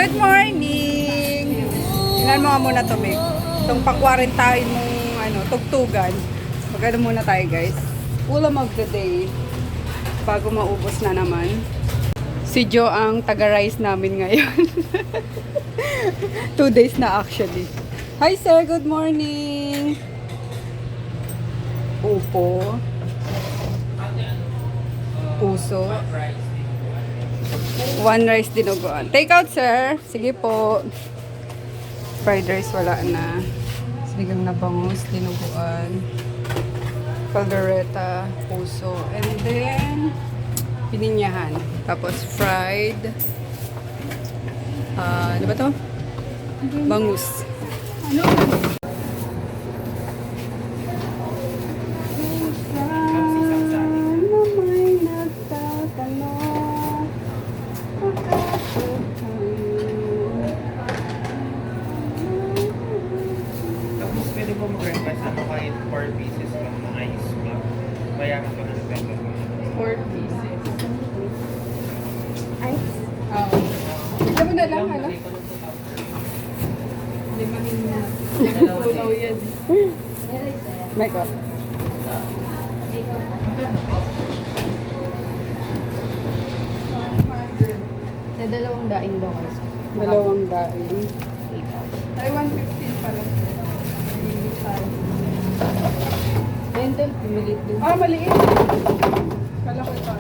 Good morning! Tingnan mo nga muna to, babe. Itong pang-quarantine mong tugtugan. Magano muna tayo, guys. Ulam of the day. Bago maubos na naman. Si Joe ang taga-rice namin ngayon. 2 days na actually. Hi sir, good morning! Upo. Puso. 1 rice dinuguan. Take out, sir. Sige po. Fried rice, wala na. Sinigang na bangus, dinuguan. Caldereta, puso. And then, pininyahan. Tapos, fried. Ano ba to? Bangus. Ano? Pwede po mag-request na kahit 4 pieces lang na ice block. Bayaran ko na ng pepper. 4 pieces. Ice? Oo. Ito mo na lang, ano? Limahin na. Pulaw yan. May ko. Sa dalawang daing daw kasi. Dalawang daing. Ay, 115 pala. Ayun din, pimilit din. Ah, maliit. Kala ko ito.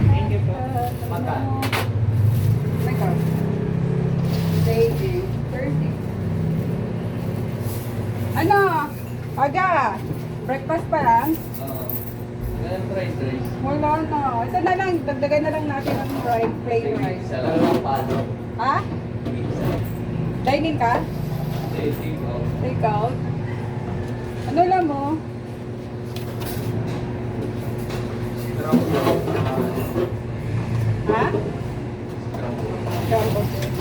Thank you po. Magkano? May ko. Dating. 30. Ano? Aga! Breakfast pa lang? Oo. Ganun fried rice. Wala na. Ito na lang. Dagdagan na lang natin ang fried plain rice. Isa lang ang palo. Ha? Dining ka? Dating ko. Take out? Ano lang mo? Ha? Scrambled egg.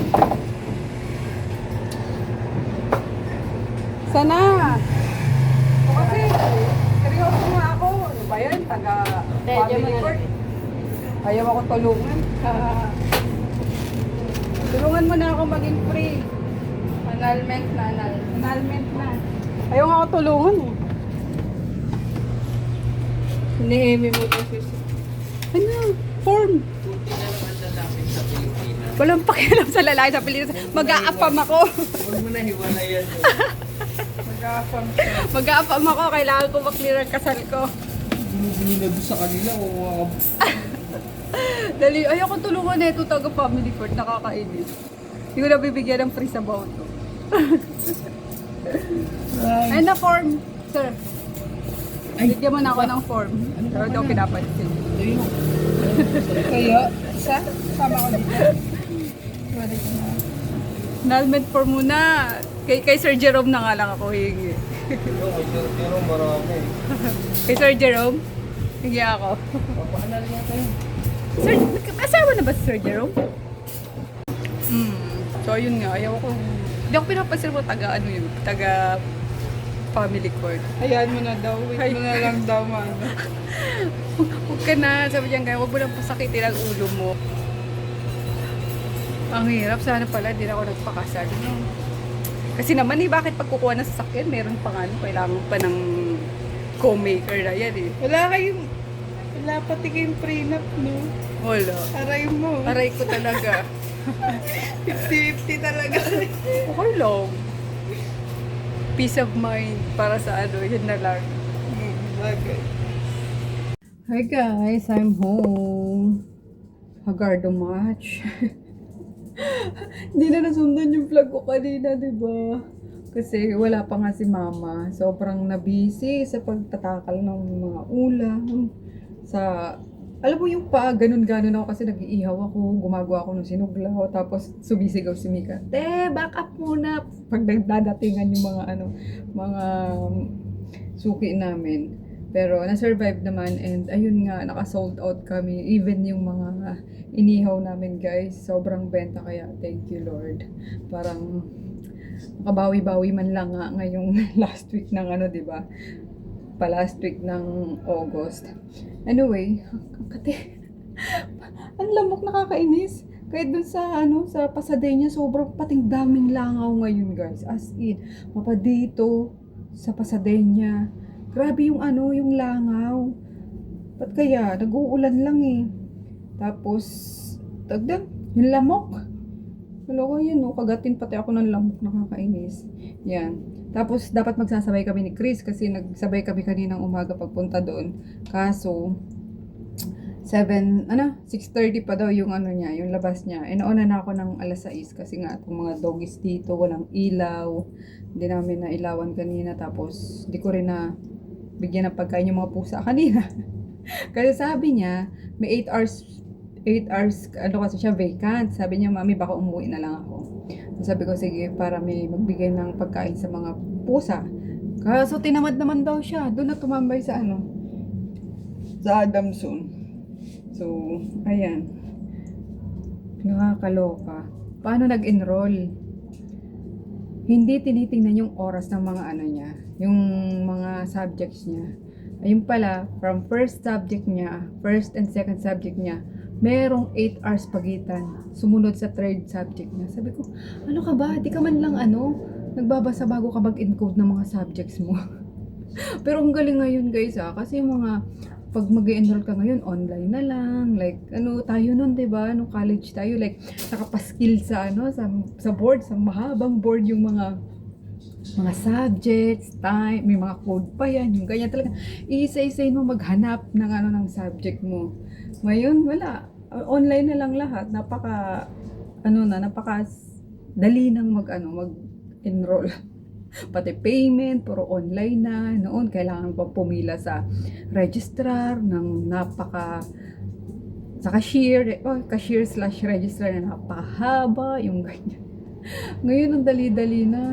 Sana? O kasi, seryoso nga ako. Ano ba yan? Taga-family court. Ayaw ako tulungan. Tulungan mo na ako maging free. Annulment na. Annulment na. Ayaw nga ako tulungan eh. Ni-eme mo to sis. Ano? Form. Buti na naman lalaki sa Pilipinas. Walang pakialam sa lalaki sa Pilipinas. Mag-a-affam ako. Huwag mo na hiwalayan mo. Mag-a-affam siya. Mag-a-affam ako. Kailangan ko maklear ang kasal ko. Binubili na doon sa kanila. Dali, ayaw ko tulungan na ito taga family court. Nakakainis. Hindi ko na bibigyan ng free sa bauto. Ay, na form, sir. Bigyan mo na ako ng form. Pero daw pinapansin. Kaya, Sama ko dito. Annulment form muna. Kay Sir Jerome na nga lang ako hingi. Pero marami. Kay Sir Jerome, hingi ako. Papaanal niya kayo. Sir, asawa na ba si Sir Jerome? So yun nga, ayaw ko. Hindi ako pinapansin mo taga family court. hayaan mo na daw. Wait mo na lang daw, mano. Huwag ka na, sabi niyan kaya, huwag mo lang pasakitin ang ulo mo. Ang hirap, sana pala, hindi na ako nagpakasal. No? Kasi naman bakit pagkukuha ng sasakyan, meron pa nga, kailangan pa ng co-maker na yan eh. Wala pati kayong prenup, no? Wala. Aray mo. Aray ko talaga. 50-50 talaga. Okay lang. Peace of mind para sa yun na lang. Bagay. Hi guys, I'm home. Hagardo much. Hindi na nasundan yung vlog ko kanina, diba? Kasi wala pa nga si mama. Sobrang nabisi sa pagtatakal ng mga ulam. Alam mo yung ganun-ganun ako kasi nag-iihaw ako, gumagawa ako ng sinuglaw, tapos sumisigaw si Mika, back up muna! Pag nagdadatingan yung mga suki namin. Pero na-survive naman and ayun nga, naka-sold out kami. Even yung mga inihaw namin guys, sobrang benta kaya thank you Lord. Parang makabawi-bawi man lang nga ngayong last week ng di ba? pa last week ng August. Anyway, kati, ang lamok, nakakainis. Kahit dun sa, sa Pasadena, sobrang pating daming langaw ngayon, guys. As in, mapa dito, sa Pasadena. Grabe yung yung langaw. Ba't kaya? Nag-uulan lang eh. Tapos, tagdan, yung lamok. Wala ko yun, kagatin pati ako ng lamok, nakakainis. Yan. Tapos, dapat magsasabay kami ni Chris kasi nagsabay kami kaninang umaga pagpunta doon. Kaso, 6:30 pa daw yung niya, yung labas niya. E nauna na ako ng alas 6 kasi nga itong mga doggies dito, walang ilaw. Hindi namin na ilawan kanina. Tapos, di ko rin na bigyan ng pagkain yung mga pusa kanina. Kasi sabi niya, may 8 hours, kasi siya vacant. Sabi niya, mami, baka umuwi na lang ako. Sabi ko, sige, para may magbigay ng pagkain sa mga pusa. Kaso tinamad naman daw siya. Doon na tumambay sa sa Adamson. So, ayan. Nakakaloka. Paano nag-enroll? Hindi tinitingnan yung oras ng mga niya, yung mga subjects niya. Ayun pala, from first and second subject niya, merong 8 hours pagitan. Sumunod sa third subject niya. Sabi ko, ano ka ba? Di ka man lang nagbabasa bago ka mag-encode ng mga subjects mo. Pero ang galing ngayon guys kasi yung mga pag mag-enroll ka ngayon, online na lang. Like, tayo nun, diba? Nung college tayo, like, nakapaskill sa board, sa mahabang board yung mga subjects, time, may mga code pa yan, yung ganyan talaga. Isa-isay mo maghanap ng ng subject mo. Ngayon, wala. Online na lang lahat. Napaka dali nang mag-enroll. Pati payment, puro online na. Noon, kailangan pa pumila sa registrar ng sa cashier/registrar na napahaba, yung ganyan. Ngayon, ang dali-dali na,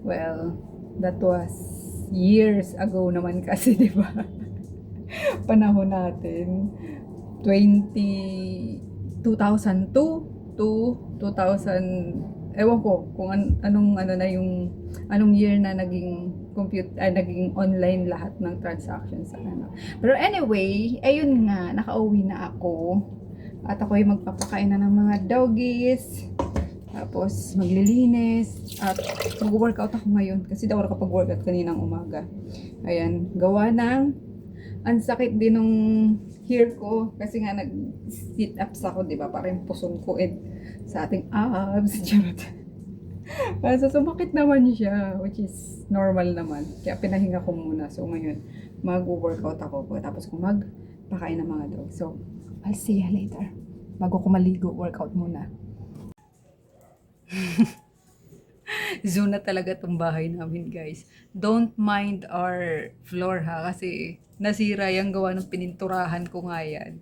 Well, that was years ago naman kasi, di ba? Panahon natin. 2002 to 2000, ewan ko kung anong year na naging naging online lahat ng transactions Pero anyway, ayun nga, nakauwi na ako at ako'y magpapakain na ng mga doggies, tapos maglilinis at mag-workout ako ngayon kasi daw nakapag-workout kaninang umaga. Ayan, gawa ng ang sakit din ng hair ko kasi nga nag-sit ups ako, di ba? Para yung puson ko sa ating abs. So, sumakit naman siya, which is normal naman. Kaya pinahinga ko muna. So, ngayon, mag-workout ako tapos kung magpakain ng mga dog. So, I'll see you later. Bago ko maligo, workout muna. Zoo na talaga tong bahay namin, guys. Don't mind our floor kasi nasira yung gawa ng pininturahan ko nga yan.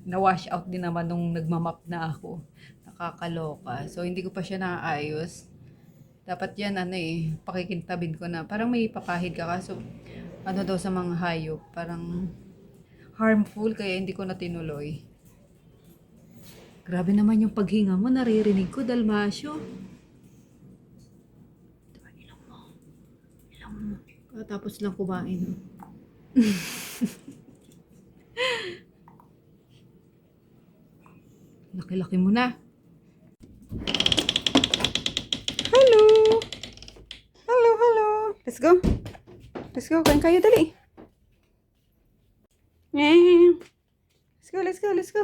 Na-wash out din naman nung nagmamap na ako. Nakakaloka. So, hindi ko pa siya naayos. Dapat yan, pakikintabin ko na. Parang may papahid ka kaso, daw sa mga hayop. Parang harmful, kaya hindi ko na tinuloy. Grabe naman yung paghinga mo, naririnig ko, Dalmasyo. Diba, ilong mo. Tapos lang kumain. Laki-laki mo na. Hello! Let's go. Kain kayo, dali. Let's go.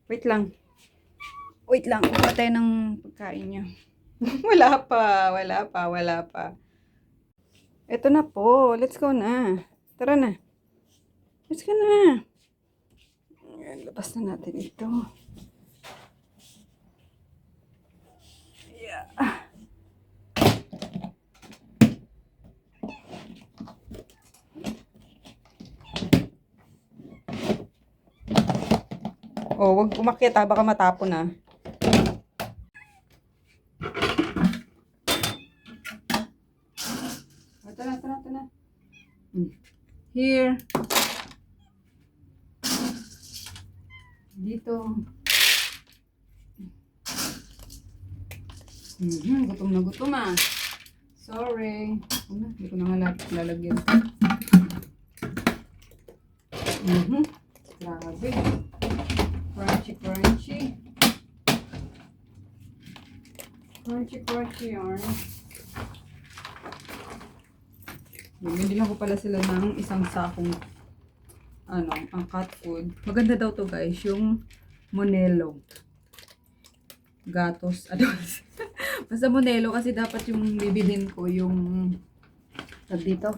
Wait lang. Patay ng pagkain niyo. Wala pa. Ito na po. Let's go na. Tara na. Let's go na. Ayan, labas na natin ito. Yeah. Oh, wag umakyat baka matapon na. Ito na. Here. Dito. Gutom na. Sorry. Ano, hindi ko na nga lalagyan. Grabe. Crunchy, crunchy. Crunchy, crunchy yarn. Bumili lang ko pala sila ng isang sakong ang cat food. Maganda daw to guys, yung Monelo. Gatos, Basta Monelo kasi dapat yung bibilhin ko yung dito.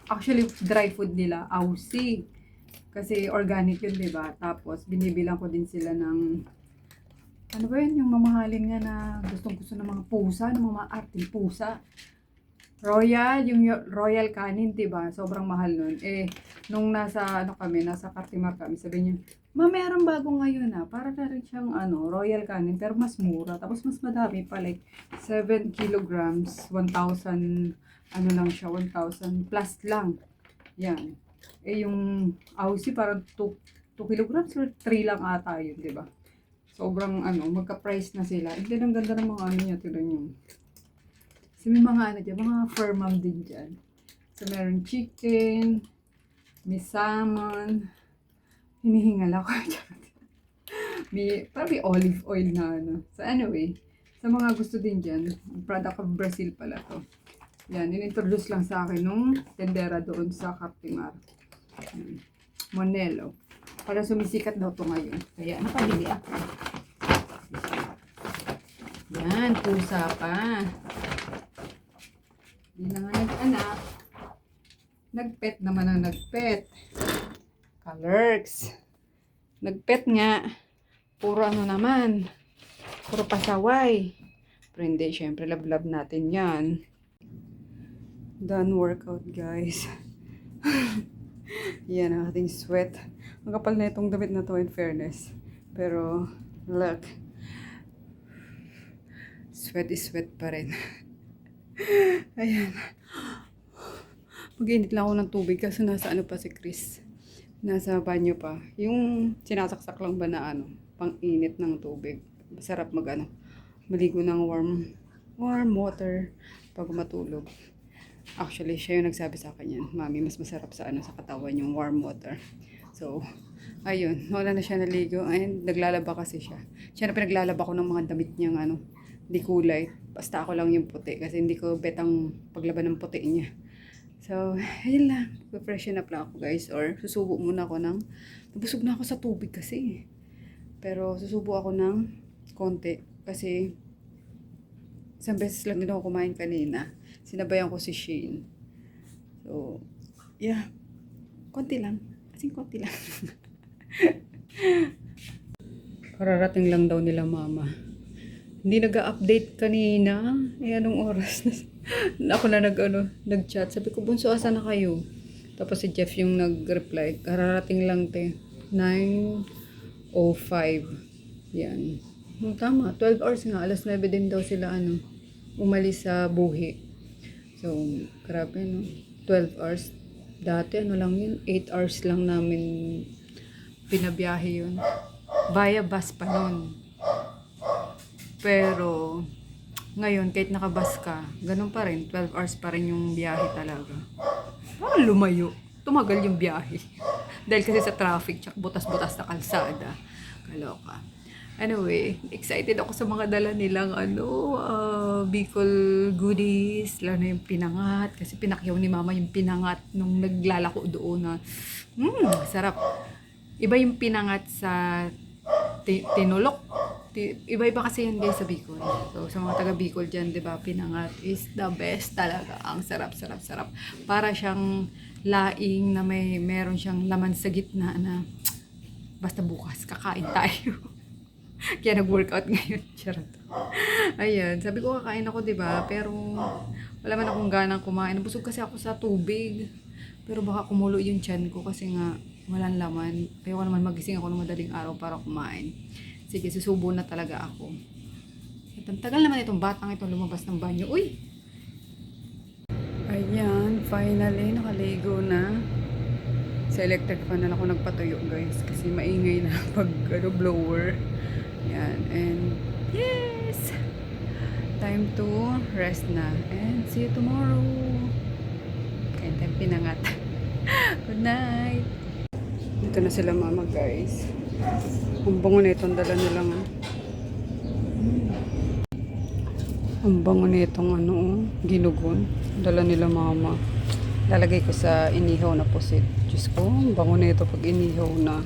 Actually, dry food nila, Aussie. Kasi organic yun, diba? Tapos, binibilang ko din sila ng ano ba yun? Yung mamahalin nga na gustong-gusto ng mga pusa, ng mga arting pusa. Royal, yung Royal Canin, diba? Sobrang mahal nun. Eh, nung nasa Cartimar kami, sabi niya, ma, meron bago ngayon para na rin siyang Royal Canin, pero mas mura. Tapos mas madami pa, like 7 kilograms, 1,000, lang siya, 1,000 plus lang. Yan. Eh, yung Aussie, parang 2 kilograms or 3 lang ata yun, diba? Sobrang magka-price na sila. And then, ang ganda ng mga niya, tignan nyo. So, may mga dyan, mga fur mom din dyan. So, meron chicken, may salmon, hinihingal ako dyan. Parang may olive oil na So, anyway, sa mga gusto din dyan, product of Brazil pala to. Yan, in-introduce lang sa akin nung tendera doon sa Cartimar. Monelo. Para sumisikat daw to ngayon. Kaya, napabili ako. Yan, pusa pa. Hindi na nga nag-anak. Nag-pet naman ang nag-pet. Colors. Nag-pet nga. Puro naman. Puro pasaway. Pero hindi, syempre, love-love natin yan. Done workout, guys. Yan ang ating sweat. Ang kapal na itong damit na to, in fairness. Pero, look. Sweat is sweat pa rin. Ayan. Mag-init lang ako ng tubig kasi nasa pa si Chris. Nasa banyo pa. Yung sinasaksak lang ba na pang-init ng tubig. Masarap maligo ng warm water pag matulog. Actually, siya yung nagsabi sa akin yan. Mami, mas masarap sa sa katawan yung warm water. So, ayun. Wala na siya naligo. Ayun, naglalaba kasi siya. Siya na pinaglalaba ko ng mga damit niyang di kulay. Basta ako lang yung puti. Kasi hindi ko bet ang paglaban ng puti niya. So, ayun lang. Freshen up lang ako guys. Or susubo muna ako nabusog na ako sa tubig kasi. Pero susubo ako ng konti. Kasi isang beses lang din ako kumain kanina. Sinabayan ko si Shane. So, yeah. Konti lang. Kasing konti lang. Kararating lang daw nila mama. Hindi nag-update kanina. Eh, anong oras na? Ako na nag-chat. Sabi ko, bunso, asa na kayo? Tapos si Jeff yung nag-reply. Kararating lang, te. 9:05. Yan. Tama. 12 hours nga. Alas 9 din daw sila, umalis sa buhi. So, grabe, 12 hours. Dati, lang yun. 8 hours lang namin pinabiyahe yun. Via bus pa nun. Pero, ngayon, kahit nakabus ka, ganun pa rin. 12 hours pa rin yung biyahe talaga. Parang lumayo. Tumagal yung biyahe. Dahil kasi sa traffic, tsak butas-butas na kalsada. Kaloka. Anyway, excited ako sa mga dala nilang Bicol goodies, lalo na yung pinangat. Kasi pinakyaw ni mama yung pinangat nung naglalako doon na, sarap. Iba yung pinangat sa tinulok. Iba-iba kasi yun din sa Bicol. So, sa mga taga Bicol dyan, diba, pinangat is the best talaga. Ang sarap. Para siyang laing na meron siyang laman sa gitna na basta bukas, kakain tayo. Kaya nag-workout ngayon. Charot. Ayan. Sabi ko kakain ako, diba? Pero wala man akong ganang kumain. Nabusog kasi ako sa tubig. Pero baka kumulo yung tiyan ko kasi nga walang laman. Kaya ko naman magising ako ng madaling araw para kumain. Sige, susubo na talaga ako. At ang tagal naman itong batang ito lumabas ng banyo. Uy! Ayan. Finally, nakaligo na. Sa electric fan na ako nagpatuyo, guys. Kasi maingay na pag blower. Yan. And, yes! time to rest na. And see you tomorrow. Kain tayong pinangat. Good night. Dito na sila mama guys. Ang bango na itong dala nilang ang bango na itong ginugon. Dala nila mama. Lalagay ko sa inihaw na pusit. Diyos ko, ang bango na ito pag inihaw na.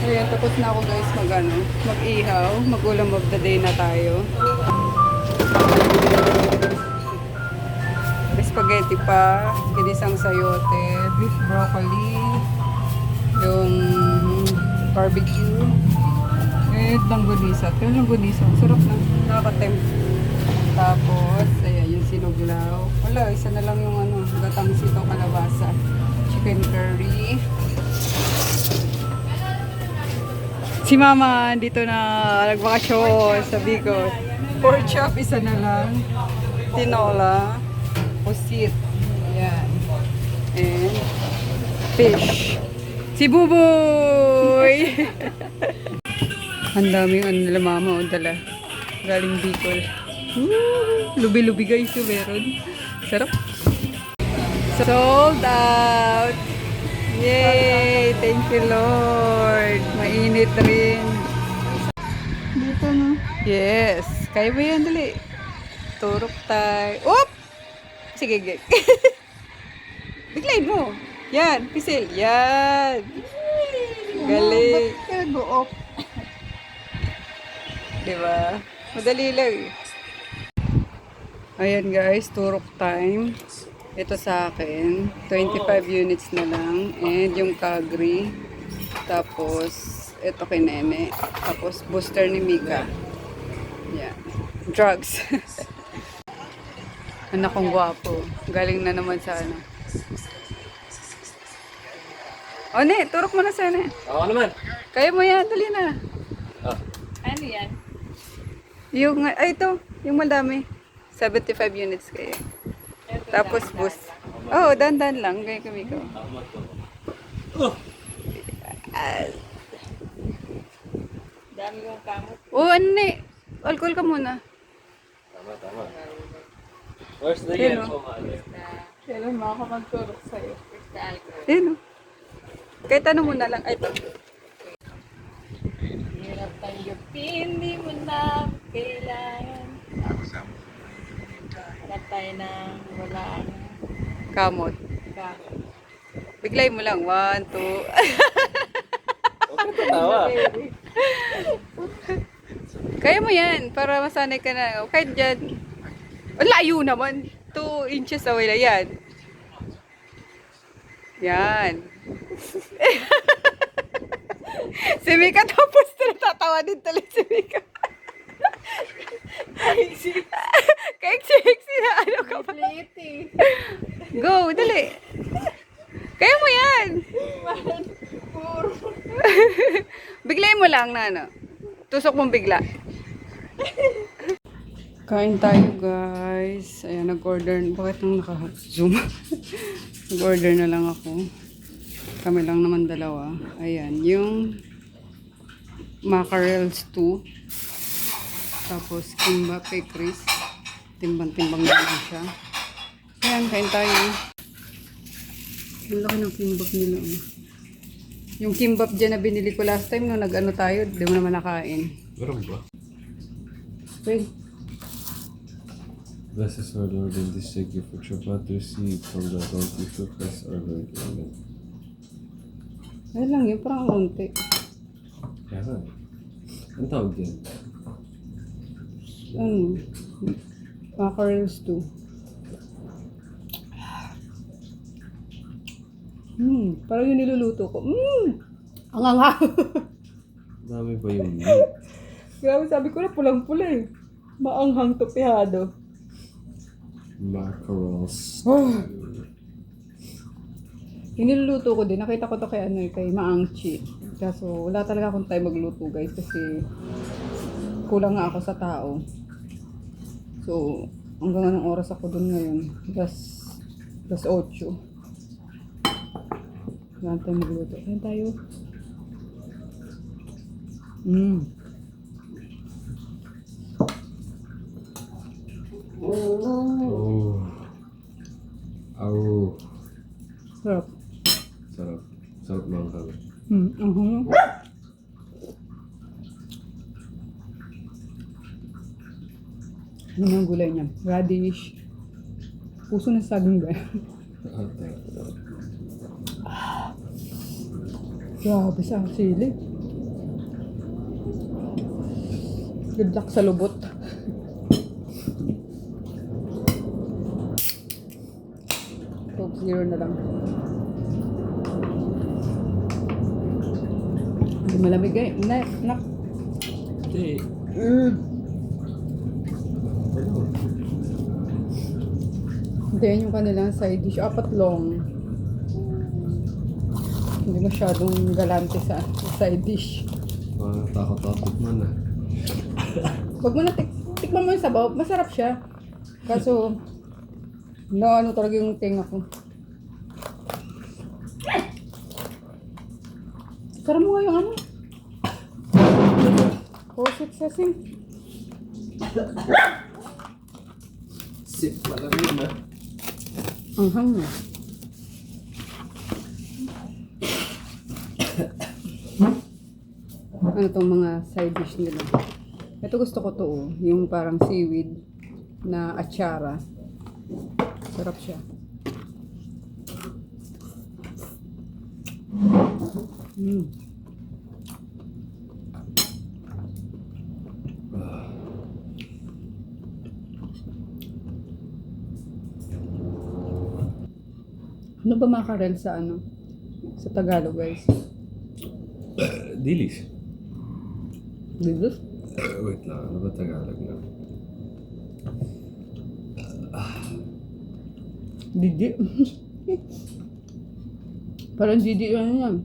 Ayan, tapos na ako guys mag-ihaw. Mag-ulam of the day na tayo. May spaghetti pa, ginisang sayote, beef broccoli, yung barbecue, and langgonisa. Ito yung langgonisa. Sarap na. Nakakatempt. Tapos, ayan, yung sinuglaw. Wala, isa na lang yung gatang sitaw kalabasa. Chicken curry. Si Mama, dito na nagbakasyon sa Bicol. Pork chop, isa na lang. Tinola. Pusit. Ayan. And fish. Si Buboy! Ang daming nila Mama o dala. Galing Bicol. Lubi-lubi guys yung meron. Sarap. Sold out! Yay! Thank you, Lord. Mainit rin. Dito, no? Yes. Kaya mo yan, dali. Turok tayo. Oop! Sige, gig. Biglayin mo. Yan, pisil. Yan. Galing. Ba't ka nag-off? Diba? Madali lang. Ayan guys, turok time. Ito sa akin, 25 units na lang. And yung kagri. Tapos, ito kay Nene. Tapos, booster ni Mika. Yan. Drugs. Anak kong gwapo. Galing na naman sa O, Ne, turok mo na sana. Oo naman. Kaya mo yan, dali na. Ano yan? Yung, ito, yung madami. 75 units kayo. Tapos bus. Oh, dandan lang. Ganyan kami ko. Dami yung kamot. Oh, ano na alcohol ka muna. Tama. Where's the Yun, yellow? Kailan makakapagturok sa'yo? Ayun, oh. Kahit ano muna lang. Ay, ito. Hirap tanggapin, di mo na kailangan. Hanap tayo ng walang Kamot. kamot. Biglay mo lang. 1, 2. Okay, tatawa. Kaya mo yan. Para masanay ka na. Kahit dyan. Ang layo naman. 2 inches away na yan. Yan. Si Mika tapos tatawa din tuloy si Mika. Kahit sexy na ano ka pa. Go, dali. Kaya mo yan. Biglayin mo lang na ano. Tusok mong bigla. Kain tayo guys. Ayan, nag-order. Bakit nang naka-zoom? Nag-order na lang ako. Kami lang naman dalawa. Ayan, yung mackerels 2. Tapos kimbap kay Chris. Timbang-timbang naman siya. Ayan, kain tayo. Ang laki ng kimbap nila. Yung kimbap dyan na binili ko last time nung nag-ano tayo, di mo naman nakain. Meron ba? Wait. Bless us, our Lord, and this take you for chapati receive from the bounty of Christ our Lord. Amen. Ayun lang yun, parang konti. Kaya nga. Ang tawag yan? Ano? Mackerels too. Parang yung niluluto ko. Ang anga. Dami pa yung meat. Grabe, sabi ko na pulang-pula eh. Maanghang topihado. Mackerels. Yung niluluto ko din, nakita ko to kay kay Maangchi. Kaso wala talaga akong time magluto guys kasi kulang nga ako sa tao. So, hanggang anong oras ako dun ngayon? Plus 8. Wala tayo magluto. Kain tayo. Oh. Au. Sarap. Sarap. Sarap mga kami. Ang Ano ang gulay niya? Radish. Puso na saging ba? Grabe sa sili. Good luck sa lubot. Coke Zero na lang. Hindi malamig eh. Nak. Okay. Then yung kanilang side dish, 4 long. Hindi masyadong galante sa side dish. Takot-takot man ah. Wag mo na tikman mo yung sabaw. Masarap siya. Kaso, ano talaga yung tinga ko. Sarap mo nga yung ano. Pusit sa sing. Sip pala rin ah. Ang hangin. Ano tong mga side dish nila? Ito gusto ko to, yung parang seaweed na atsara. Sarap siya. Ano ba mackerel sa ano? Sa Tagalog, guys? Dilis. Didus? Wait lang, ano ba Tagalog na? Didi. Parang didi ano yan.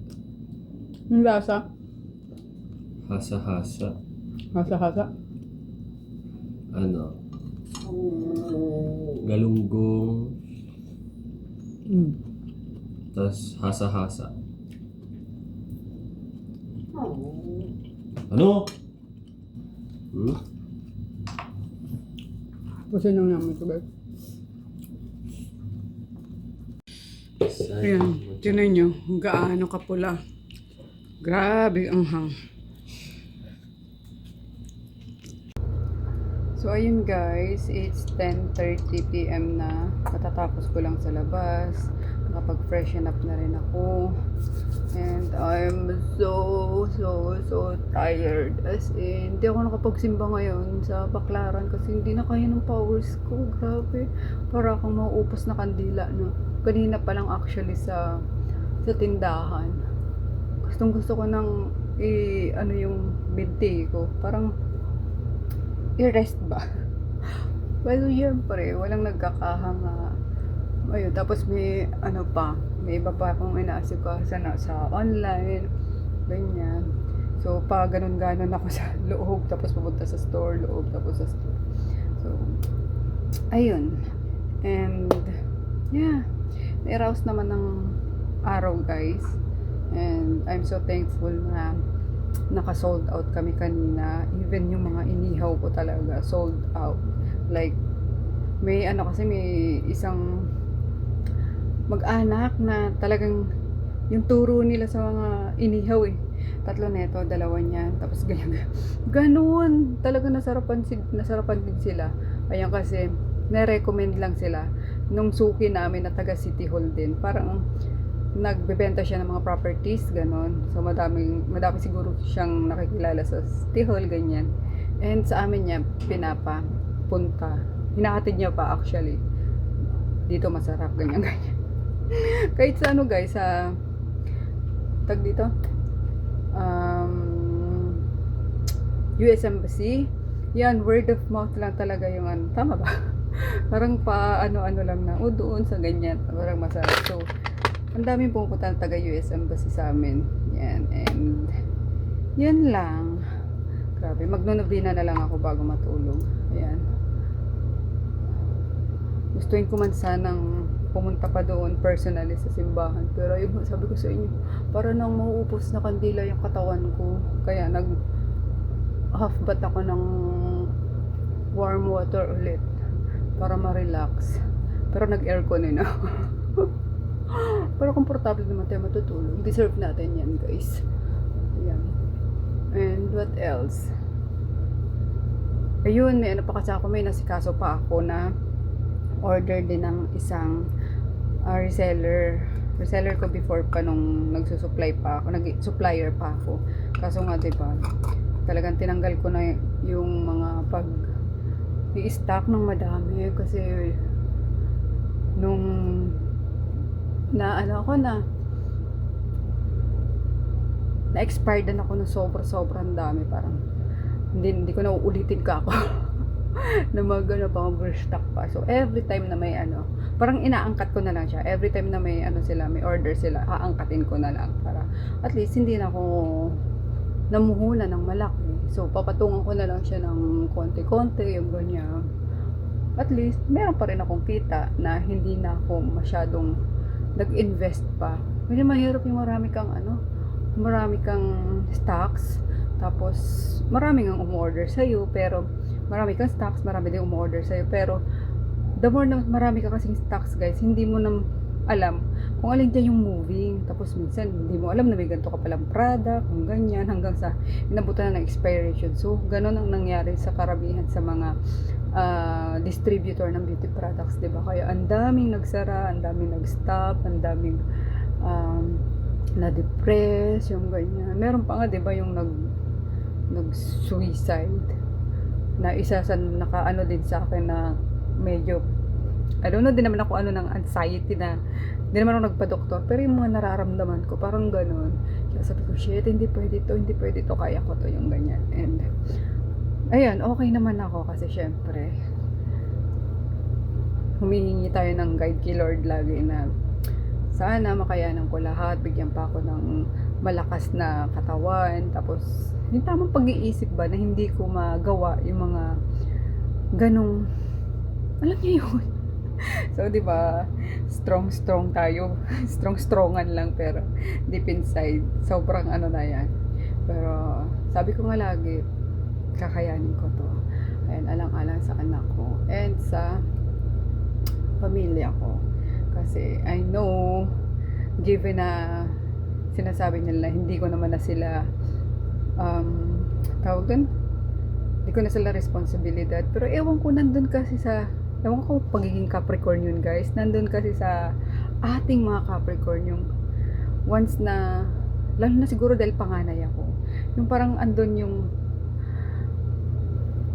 Yung lasa. Hasa-hasa. Hasa-hasa. Ano? Galunggong. Tas hasa-hasa. Ano? Kasi nang namin ito, guys. Ayan, tinan nyo, gaano kapula. Grabe ang hang. So ayun guys, it's 10:30 PM na. Matatapos ko lang sa labas. Nakapag-freshen up na rin ako. And I'm so tired. As in, hindi ako nakapagsimba ngayon sa Baklaran kasi hindi na kaya ng powers ko. Grabe. Para akong mauupos na kandila, no? Kanina pa lang actually sa tindahan. Gusto ko nang ano yung binti ko. Parang i-rest ba? Well, syempre, walang nagkakahanga. Ayun, tapos may ano pa, may iba pa akong inaasikaso sa online, ganyan. So, pa ganun-ganon ako sa loob, tapos pupunta sa store, loob, tapos sa store. So, ayun. And, yeah, na-arouse naman ng araw, guys. And, I'm so thankful na naka-sold out kami kanina. Even yung mga inihaw ko talaga, sold out. Like, may ano kasi, may isang mag-anak na talagang yung turo nila sa mga inihaw eh. 3 neto, 2 niyan. Tapos ganyan. Ganun. Talaga nasarapan din sila. Ayan kasi, na-recommend lang sila nung suki namin na taga City Hall din. Parang nagbebenta siya ng mga properties, ganon. So, madami siguro siyang nakikilala sa Tihol, ganyan. And sa amin niya, pinapapunta. Hinahatid niya pa actually. Dito masarap, ganyan, ganyan. Kahit sa ano guys, sa tag dito, US Embassy, yan, word of mouth lang talaga yung ano, tama ba? Parang pa ano-ano lang na, o doon sa ganyan, parang masarap. So, ang daming pumupunta ng taga US Embassy sa amin. Yan, and yan lang. Grabe, magno-novena na lang ako bago matulog. Ayan. Gustuin ko man sanang pumunta pa doon personally sa simbahan. Pero yung sabi ko sa inyo, para nang mauupos na kandila yung katawan ko. Kaya half bath ako ng warm water ulit para ma-relax. Pero nag-aircon na ako. Pero komportable naman tayo matutulog. Deserve natin yan, guys. Ayan. And what else? Ayun, may ano pa kasi ako, may nasikaso pa ako na order din ng isang reseller. Reseller ko before pa nung nagsusupply pa ako, nag-supplier pa ako. Kaso nga, diba, talagang tinanggal ko na yung mga i-stock ng madami kasi nung na-expired na ako ng sobrang dami, parang hindi ko na uulitin ka ako na pang overstock pa. So every time na may parang inaangkat ko na lang siya. Every time na may may order sila, aangkatin ko na lang para at least hindi na ako namuhula ng malaki. So papatungan ko na lang siya ng konti-konti, yung ganyan. At least meron pa rin akong kita na hindi na ako masyadong nag-invest pa. Kasi mahirap yung marami kang stocks, tapos marami kang umorder sa'yo, pero marami kang stocks, marami din umorder sa'yo, pero the more na marami ka kasing stocks, guys, hindi mo na alam kung alin dyan yung moving. Tapos minsan hindi mo alam na may ganito ka palang product, kung ganyan, hanggang sa inabutan na ng expiration. So ganun ang nangyari sa karamihan sa mga distributor ng beauty products, diba? Kaya ang daming nagsara, ang daming nag-stop, ang daming na-depress, yung ganyan. Meron pa nga, diba, yung nag-suicide na isa sa naka din sa akin na medyo I don't know din naman ako ng anxiety na hindi naman ako nagpa-doktor, pero yung mga nararamdaman ko parang ganun. Kaya sabi ko, shit, hindi pwede to, kaya ko to, yung ganyan. And ayun, okay naman ako kasi syempre humihingi tayo ng guide kay Lord lagi na sana makayanan ko lahat, bigyan pa ako ng malakas na katawan, tapos yung tamang pag-iisip ba na hindi ko magawa yung mga ganong, alam niyo yun. So, di ba, strong tayo. Strongan lang, pero deep inside, sobrang na yan. Pero, sabi ko nga lagi, kakayanin ko to. Ayan, alang-alang sa anak ko. And sa pamilya ko. Kasi, I know, given na sinasabi nila, hindi ko naman na sila, hindi ko na sila responsibilidad. Pero, ewan ko, nandun kasi ewan ko pagiging Capricorn yun, guys. Nandun kasi sa ating mga Capricorn yung once na, lalo na siguro dahil panganay ako, yung parang andun yung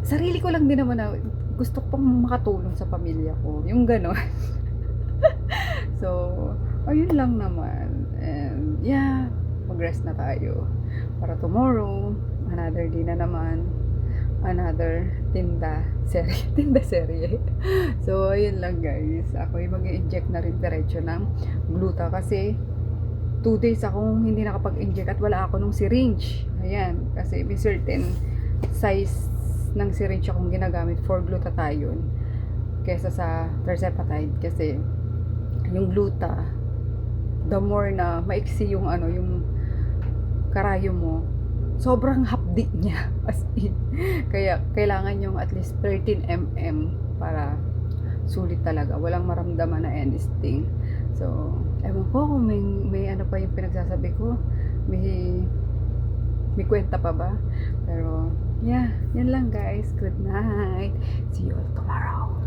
sarili ko lang din naman na gusto ko pang makatulong sa pamilya ko. Yung gano'n. So, ayun lang naman. And yeah, mag-rest na tayo. Para tomorrow, another day na naman. Another tinda serye. So, ayun lang, guys. Ako yung mag-i-inject na rin diretso ng gluta kasi 2 days akong hindi nakapag-inject at wala ako nung syringe. Ayan. Kasi may certain size ng syringe akong ginagamit for glutathione kesa sa tirzepatide. Kasi yung gluta, the more na maiksi yung yung karayo mo, sobrang hapdi niya, as in. Kaya kailangan yung at least 13 mm para sulit talaga, walang maramdaman na anything. So ewan ko kung may pa yung pinagsasabi ko, may kwenta pa ba, pero yeah, yan lang, guys. Good night, see you all tomorrow.